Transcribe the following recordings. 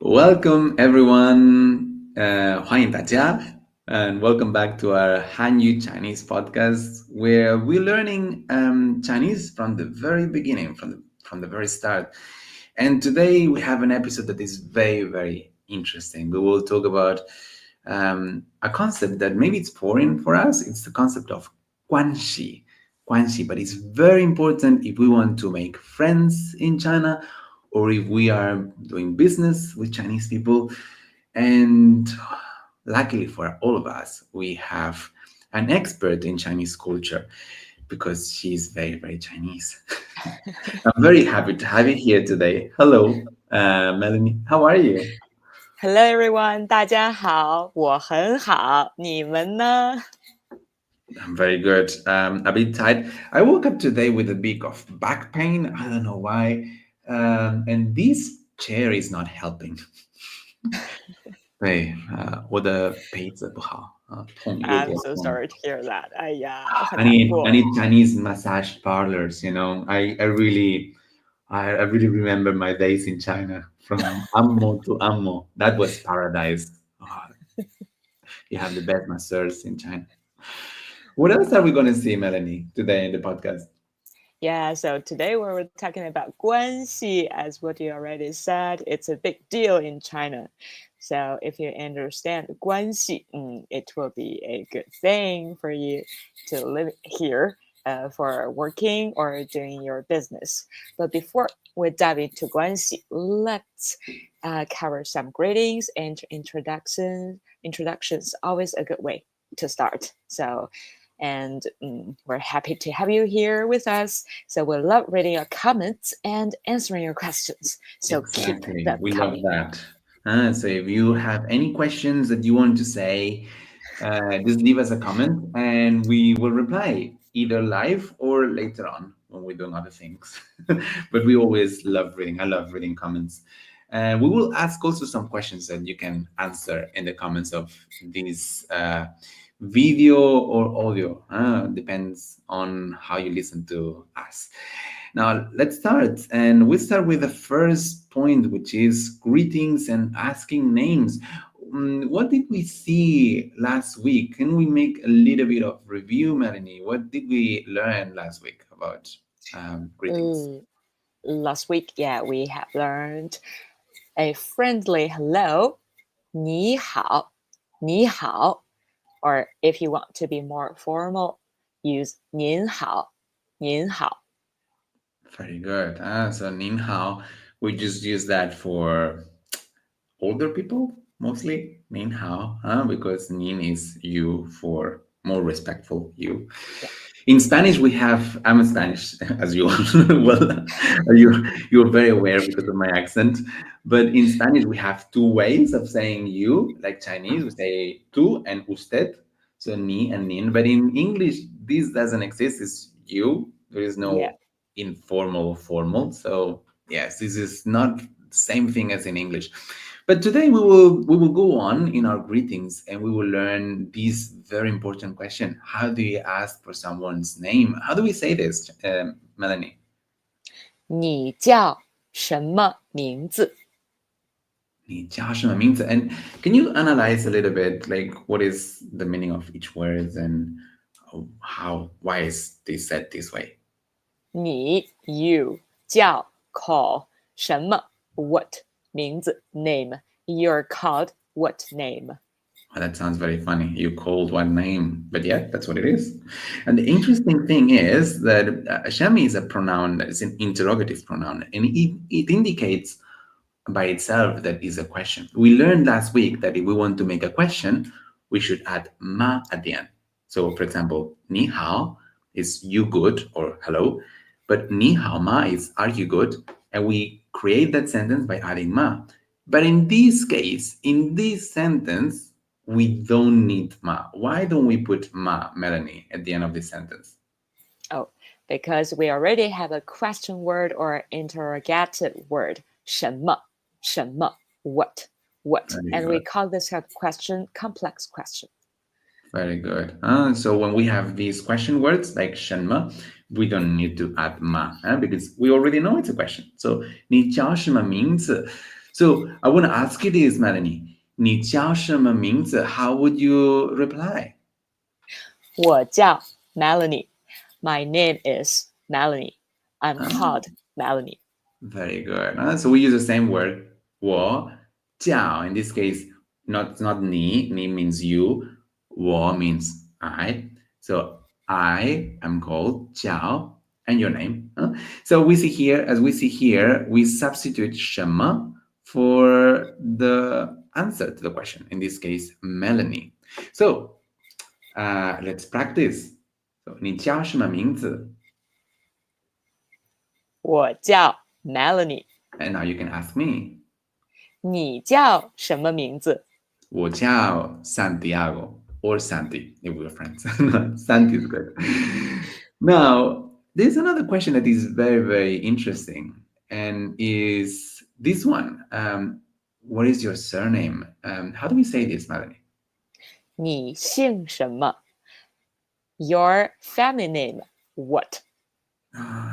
Welcome everyone, 欢迎大家 and welcome back to our Hanyu Chinese podcast, where we're learning Chinese from the very beginning, from the very start. And today we have an episode that is very, very interesting. We will talk about a concept that maybe it's foreign for us. It's the concept of Guanxi. Guanxi, but it's very important if we want to make friends in China or if we are doing business with Chinese people. And luckily for all of us, we have an expert in Chinese culture because she's very, very Chinese. I'm very happy to have you here today. Hello, Melanie. How are you? Hello everyone，大家好，我很好，你们呢？ I'm very good. A bit tired. I woke up today with a bit of back pain. I don't know why. And this chair is not helping. 对，我的背子不好啊，痛，有 I'm 点 so 痛。sorry to hear that。哎呀，我很 I 难 need 过。 I need Chinese massage parlors. I really remember my days in China from Ammo to Ammo. That was paradise. Ah, you have the best masseurs in China. What else are we going to see, Melanie, today in the podcast? Yeah, so today we were talking about Guanxi, as what you already said. It's a big deal in China. So if you understand Guanxi, it will be a good thing for you to live here for working or doing your business. But before we dive into Guanxi, let's cover some greetings and introductions. Introductions always a good way to start. And we're happy to have you here with us. So we love reading your comments and answering your questions. So keep Exactly. them We love coming. that. So if you have any questions that you want to say, just leave us a comment and we will reply either live or later on when we're doing other things. But we always love reading. I love reading comments. And we will ask also some questions that you can answer in the comments of this video or audio. Depends on how you listen to us. Now, let's start. And we start with the first point, which is greetings and asking names. What did we see last week? Can we make a little bit of review, Melanie? What did we learn last week about greetings? Last week, yeah, we have learned a friendly hello, 你好,你好. Or if you want to be more formal, use 您好,您好. Very good. So, Nin Hao, we just use that for older people mostly. Nin Hao, because Nin is you for more respectful you. Yeah. In Spanish, we have, I'm Spanish, as you well, you're very aware because of my accent. But in Spanish, we have two ways of saying you. Like Chinese, we say tú and usted, so ni and nin. But in English, this doesn't exist. It's you. There is Yeah. no informal or formal. So yes, this is not the same thing as in English. But today we will go on in our greetings and we will learn this very important question. How do you ask for someone's name? How do we say this, Melanie? 你叫什么名字? 你叫什么名字? And can you analyze a little bit, like what is the meaning of each word and why is this said this way? 你 you 叫 call 什么 what 名字 name you're called what name. Oh, that sounds very funny. You called one name, but yeah, that's what it is. And the interesting thing is that Shami is a pronoun that is an interrogative pronoun, and it indicates by itself that is a question. We learned last week that if we want to make a question, we should add ma at the end. So, for example, ni hao is you good or hello, but ni hao ma is are you good, and we create that sentence by adding ma. But in this case, in this sentence, we don't need ma. Why don't we put ma, Melanie, at the end of this sentence? Oh, because we already have a question word or interrogative word 什么 what Very and good. we call this kind of question complex question. Very good. So when we have these question words like shenma, we don't need to add ma because we already know it's a question. So 你叫什么名字? So I want to ask you this, Melanie. 你叫什么名字? How would you reply? 我叫 Melanie. My name is Melanie. I'm Ah, called Melanie. very good. So we use the same word, 我叫. In this case, not 你. 你 means you. 我 means I. So I am called 叫 and your name. So as we see here, we substitute 什么 for the answer to the question. In this case, Melanie. So let's practice. So 你叫什么名字? 我叫 Melanie. And now you can ask me. 你叫什么名字？我叫 Santiago or Santi if we're friends. Santi is good. Now, there's another question that is very, very interesting, and is this one. What is your surname? How do we say this, Melanie? 你姓什么？Your family name what?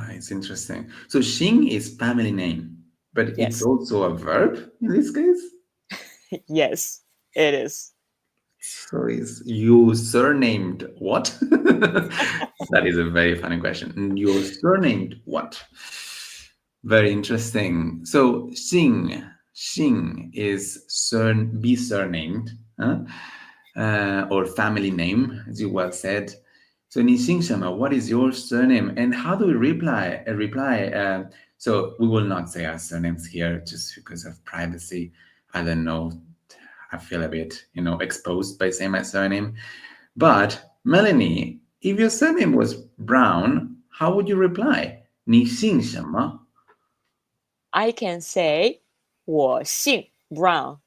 It's interesting. So Xing is family name, but it's Yes. also a verb in this case. Yes, it is. So is you surnamed what? That is a very funny question. You're surnamed what? Very interesting. So Xing is be surnamed, huh? Or family name, as you well said. So 你姓什么? What is your surname? And how do we reply? So we will not say our surnames here just because of privacy. I don't know. I feel a bit, exposed by saying my surname. But Melanie, if your surname was Brown, how would you reply? 你姓什么? I can say 我姓 Brown.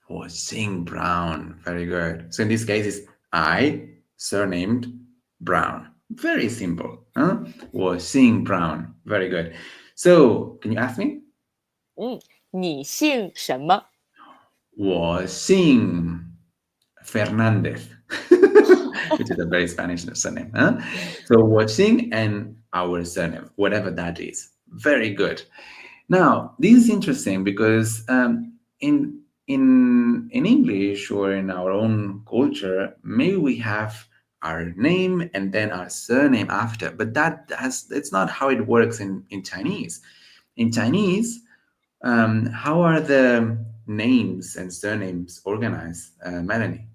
我姓 Brown. Very good. So in this case, it's I, surnamed Brown. Very simple. Huh? 我姓 Brown. Very good. So, can you ask me? 你姓什么？我姓 Fernandez, which is a very Spanish surname. Huh? So 我姓 and our surname, whatever that is. Very good. Now, this is interesting because in English or in our own culture, maybe we have our name and then our surname after, but it's not how it works in Chinese. In Chinese, how are the names and surnames organized, Melanie?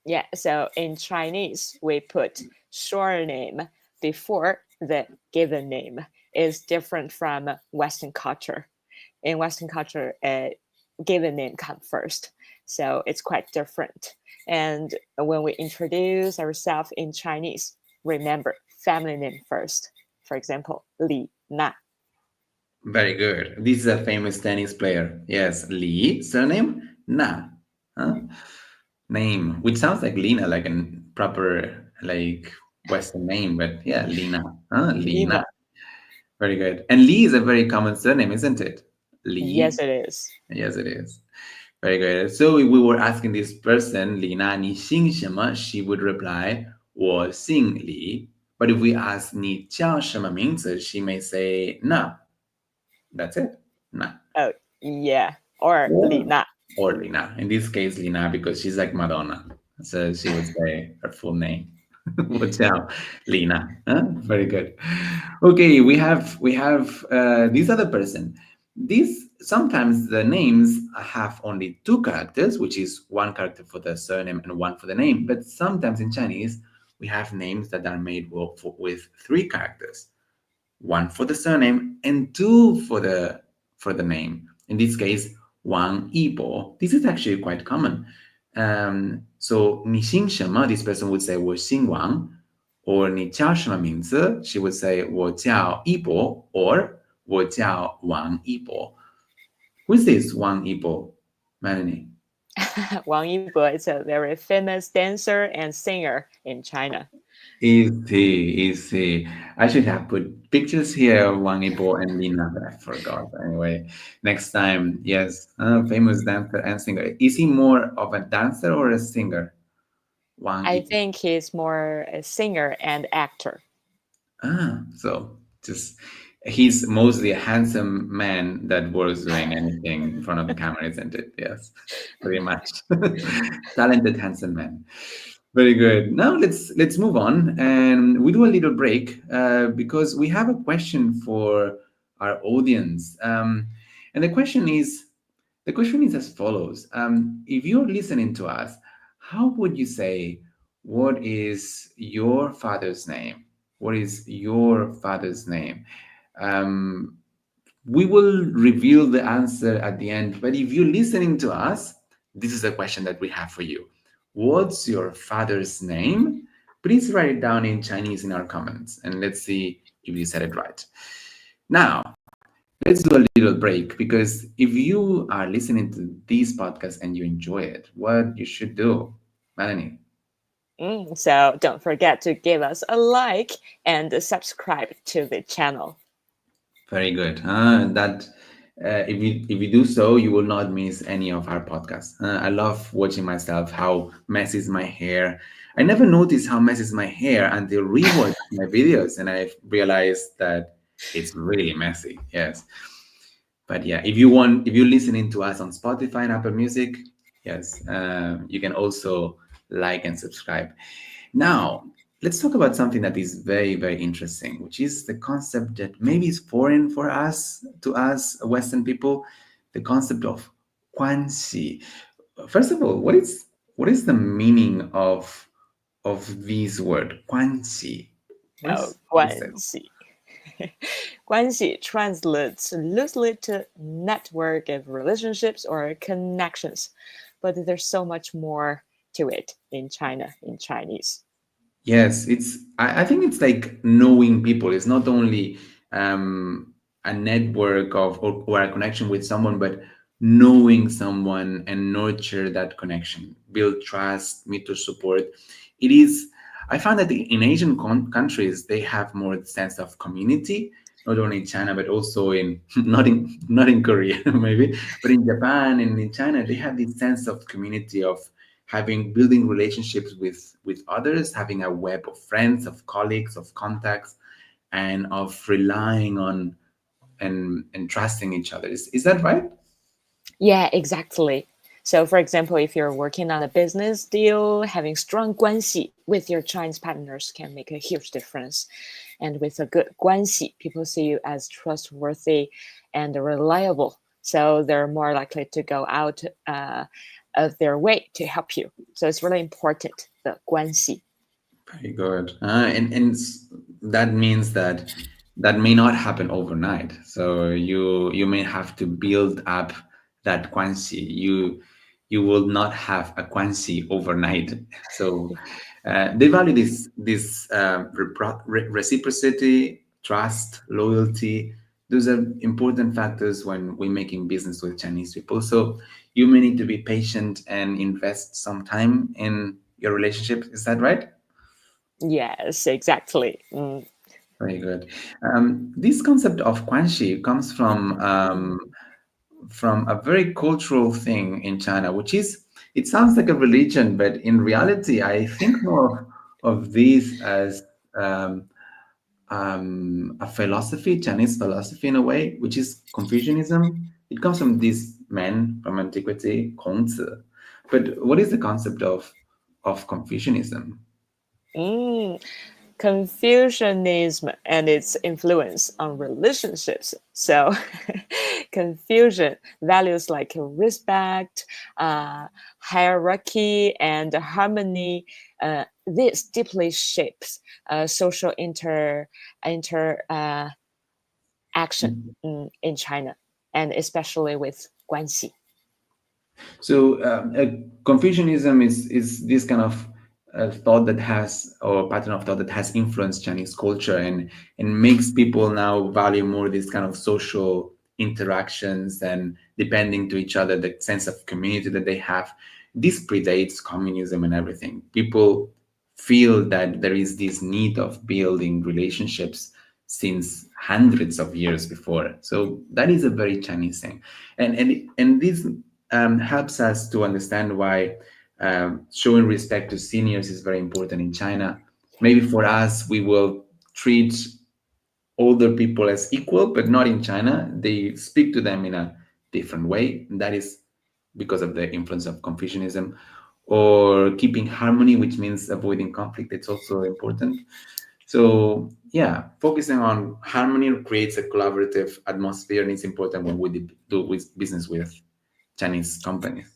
Yeah, so in Chinese, we put surname before the given name. Is different from Western culture. In Western culture, given name comes first. So it's quite different. And when we introduce ourselves in Chinese, remember family name first. For example, Li Na. Very good. This is a famous tennis player. Yes, Li, surname Na. Huh? Name, which sounds like Lina, like a proper like Western name, but yeah, Lina. Huh? Lina. Lina. Very good. And Li is a very common surname, isn't it? Li. Yes, it is. Yes, it is. Very good. So if we were asking this person, Lina, 你姓什么? She would reply, 我姓李. But if we ask 你叫什么名字? She may say, Na. That's it. Na. Oh, yeah. Or Li Or, Na. or Lina. In this case, Lina, because she's like Madonna. So she would say her full name. 我叫 Lina. Huh? Very good. Okay, we have this other person. These sometimes the names have only two characters, which is one character for the surname and one for the name. But sometimes in Chinese, we have names that are made with three characters, one for the surname and two for the name. In this case, Wang Yibo. This is actually quite common. So 你姓什么? This person would say 我姓王, or 你叫什么名字? She would say 我叫一博 or 我叫王一博. Who is this Wang Yibo, Melanie? Wang Yibo is a very famous dancer and singer in China. Easy. I should have put pictures here of Wang Yibo and Lina, but I forgot. Anyway, next time, yes, famous dancer and singer. Is he more of a dancer or a singer? Wang I Yibo. think he's more a singer and actor. So just He's mostly a handsome man that was doing anything in front of the camera, isn't it? Yes, pretty much. Talented, handsome man. Very good. Now let's move on, and we do a little break because we have a question for our audience, and the question is as follows: if you're listening to us, how would you say, "What is your father's name? What is your father's name?" Um, we will reveal the answer at the end, but if you're listening to us, this is the question that we have for you. What's your father's name? Please write it down in Chinese in our comments and let's see if you said it right. Now, let's do a little break because if you are listening to this podcast and you enjoy it, what you should do, Melanie? So don't forget to give us a like and subscribe to the channel. Very good. That if you do so, you will not miss any of our podcasts. I love watching myself. How messy is my hair? I never noticed how messy is my hair until rewatch my videos, and I realized that it's really messy. Yes, but yeah, if you're listening to us on Spotify and Apple Music, yes, you can also like and subscribe. Now, let's talk about something that is very, very interesting, which is the concept that maybe is foreign for us, to us Western people, the concept of Guanxi. First of all, what is the meaning of this word, Guanxi? Oh, What is that? Guanxi. Guanxi translates loosely to network of relationships or connections, but there's so much more to it in China, in Chinese. Yes, I think it's like knowing people. It's not only a network or a connection with someone, but knowing someone and nurture that connection, build trust, mutual support. It is, I found that in Asian countries, they have more sense of community, not only in China, but also in, not in Korea, maybe, but in Japan and in China, they have this sense of community of having building relationships with others, having a web of friends, of colleagues, of contacts, and of relying on and trusting each other. Is that right? Yeah, exactly. So, for example, if you're working on a business deal, having strong guanxi with your Chinese partners can make a huge difference. And with a good guanxi, people see you as trustworthy and reliable. So they're more likely to go out of their way to help you. So it's really important, the guanxi. Very good. That means that that may not happen overnight. So you may have to build up that Guanxi. You will not have a Guanxi overnight. So they value this reciprocity, trust, loyalty. Those are important factors when we're making business with Chinese people. So you may need to be patient and invest some time in your relationship. Is that right? Yes, exactly. Very good. This concept of Guanxi comes from a very cultural thing in China, which is, it sounds like a religion, but in reality, I think more of this as a philosophy, Chinese philosophy in a way, which is Confucianism. It comes from this man from antiquity, Kongzi. But what is the concept of Confucianism? Mm. Confucianism and its influence on relationships. So, Confucian values like respect, hierarchy, and harmony. This deeply shapes social inter action in China, and especially with Guanxi. So Confucianism is this kind of thought that has, or pattern of thought that has influenced Chinese culture and makes people now value more this kind of social interactions and depending to each other, the sense of community that they have. This predates communism and everything. People feel that there is this need of building relationships since hundreds of years before. So that is a very Chinese thing, and this helps us to understand why showing respect to seniors is very important in China. Maybe for us, we will treat older people as equal, but not in China. They speak to them in a different way. And that is because of the influence of Confucianism. Or keeping harmony, which means avoiding conflict. It's also important. So yeah, focusing on harmony creates a collaborative atmosphere, and it's important when we do business with Chinese companies.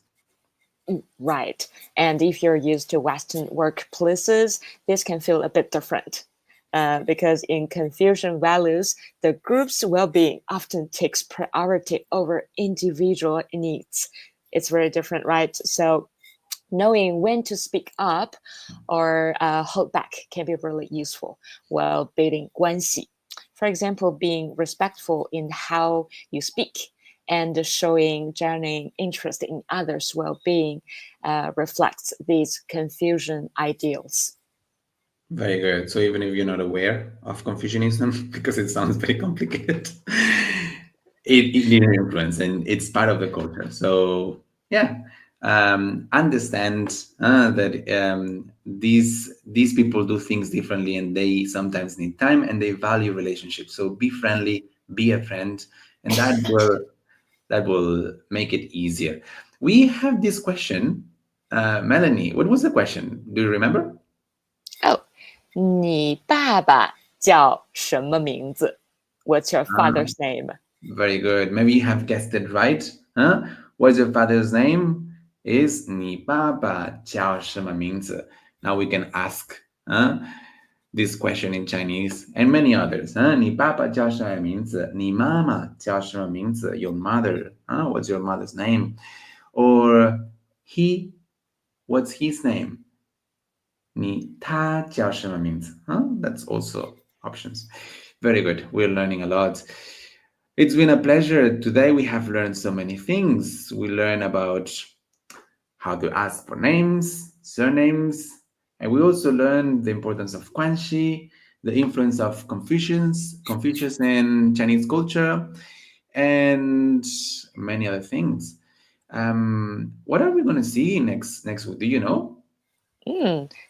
Right. And if you're used to Western workplaces, this can feel a bit different. Because in Confucian values, the group's well being often takes priority over individual needs. It's very different, right? So, knowing when to speak up or hold back can be really useful while building guanxi. For example, being respectful in how you speak and showing genuine interest in others' well-being reflects these Confucian ideals. Very good. So even if you're not aware of Confucianism, because it sounds very complicated, it needs influence and it's part of the culture. So yeah, understand that these people do things differently and they sometimes need time and they value relationships. So be friendly, be a friend, and that will make it easier. We have this question, Melanie. What was the question? Do you remember? Oh, 你爸爸叫什么名字? What's your Ah, father's name? very good. Maybe you have guessed it right. Huh? What's your father's name? Is 你爸爸叫什么名字? Now we can ask this question in Chinese and many others. 你爸爸叫什么名字?你妈妈叫什么名字? Your mother. What's your mother's name? Or he, what's his name? 他叫什么名字? That's also options. Very good. We're learning a lot. It's been a pleasure. Today we have learned so many things. We learn about how to ask for names, surnames, and we also learned the importance of Guanxi, the influence of Confucius in Chinese culture, and many other things. What are we going to see next week? Do you know?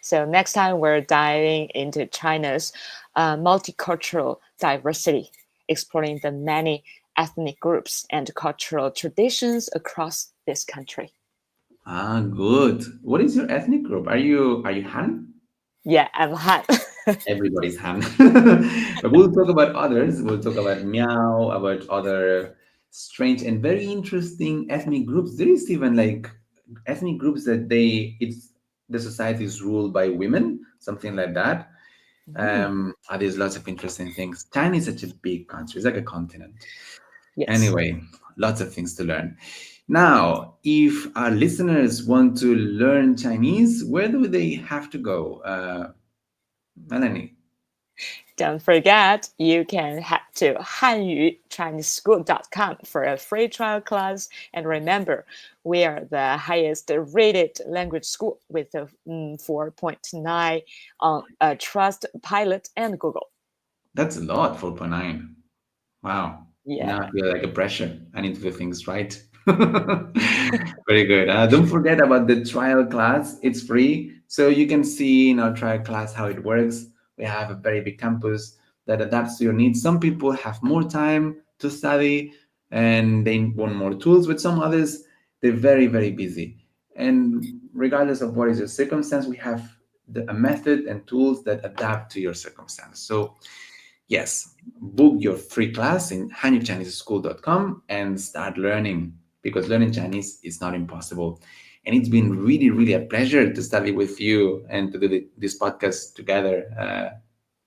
So next time we're diving into China's multicultural diversity, exploring the many ethnic groups and cultural traditions across this country. Good. What is your ethnic group? Are you Han? Yeah, I'm Han. Everybody's Han. But we'll talk about others. We'll talk about Miao, about other strange and very interesting ethnic groups. There is even like ethnic groups that it's the society is ruled by women, something like that. Mm, There's lots of interesting things. China is such a big country; it's like a continent. yes. Anyway, lots of things to learn. Now, if our listeners want to learn Chinese, where do they have to go? Melanie. Don't forget, you can head to HanyuChineseSchool.com for a free trial class. And remember, we are the highest rated language school with a 4.9 on Trust Pilot and Google. That's a lot, 4.9. Wow. Now I Yeah. feel like a pressure. I need to do things right. Very good. Don't forget about the trial class. It's free. So you can see in our trial class how it works. We have a very big campus that adapts to your needs. Some people have more time to study and they want more tools, but some others, they're very, very busy. And regardless of what is your circumstance, we have a method and tools that adapt to your circumstance. So yes, book your free class in hanyuchineseschool.com and start learning because learning Chinese is not impossible. And it's been really, really a pleasure to study with you and to do this podcast together,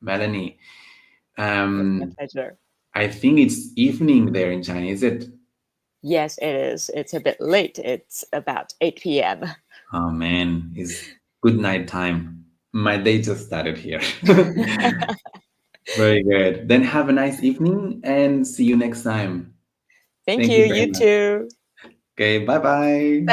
Melanie. It's my Um, pleasure. I think it's evening there in China, is it? Yes, it is. It's a bit late. It's about 8 p.m. Oh man, it's good night time. My day just started here. Very good. Then have a nice evening and see you next time. Thank Thank you. you very You much. too. Okay, bye bye. Bye